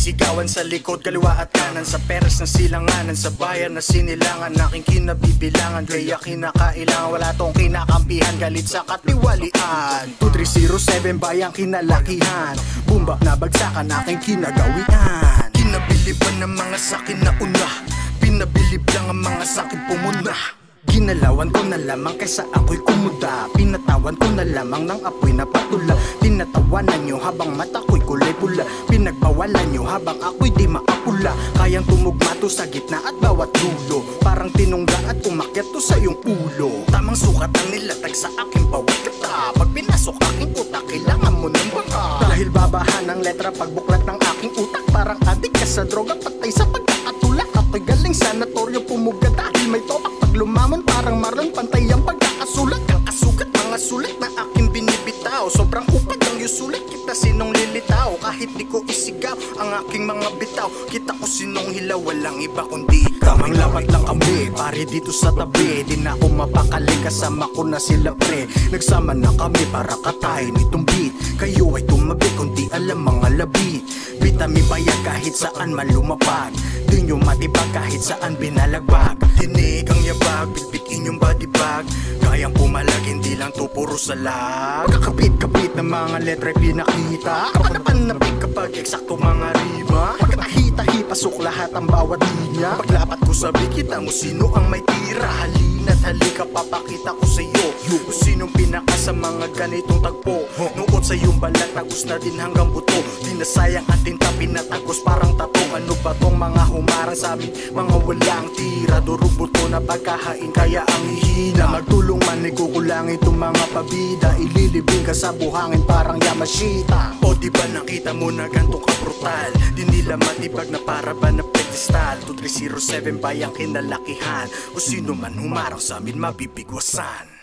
Sinisigawan sa likod, kaliwa at kanan, sa peres na silanganan, sa bayan na sinilangan, aking kinabibilangan, kaya kinakailangan, wala tong kinakampihan, galit sa katiwalian. 2307 bayang kinalakihan, bumbak na bagsakan, aking kinagawian. Kinabiliban ng mga sakin na una, pinabilib lang ang mga sakin pumuna. Ginalawan ko na lamang kaysa ako'y kumuda, pinatawan ko na lamang ng apoy na patula. Tinatawanan nyo habang mata ko'y kulay pula, pinagbawalan nyo habang ako'y di maapula. Kayang tumugma to sa gitna at bawat dulo, parang tinungga at umakyat to sa iyong ulo. Tamang sukat ang nilatag sa aking bawat kata, pag pinasok aking utak kailangan mo ng baka. Dahil babahan ng letra pagbuklat ng aking utak, parang adik ka sa droga, patay sa pagkakatulak. Ako'y galing sanatoryo, pumuga dahil may topak. Pag lumamon parang marlon, pantay ang pagkakasulat. Ang kasugat, mga sulit na aking binibitaw, sobrang upad ang yusulit, kita sinong lilitaw. Kahit di ko isigaw ang aking mga bitaw, kita ko sinong hilaw, walang iba kundi kamang lapat lang kami, pare dito sa tabi. Di na ako mapakali, kasama ko na sila pre. Nagsama na kami para katayin itong beat. Kayo ay tumabi kundi alam mga labi. Bitami bayag kahit saan man lumapag, di nyo matibag kahit saan binalagbag. Tinig ang yabag, bitbitin yung body bag, kayang pumalag, hindi lang to puro salag. Pagkakapit-kapit ng mga letra pinakita, kapanapanapig kapag eksakto mga rima. Pagkakahita-hi, pasok lahat ang bawat linya. Paglapat ko sabi kita mo sino ang may tira. Halina't halika, papakita ko sa'yo kung sinong pinaka sa mga ganitong tagpo. Nuot sa iyong balat, tagos na din hanggang buto. Di na sayang at tinta pinatagos parang tatong. Ano ba tong mga humarang sa amin, mga walang tira. Durubuto na pagkahain kaya ang hihina. Magtulong man ikukulang itong mga pabida, ililibing ka sa buhangin parang Yamashita. O diba nakita mo na gantong kabrutal, di nila matibag na para ba na pedestal. 2307 bayang kinalakihan, o sino man humarang sa amin mabibigwasan.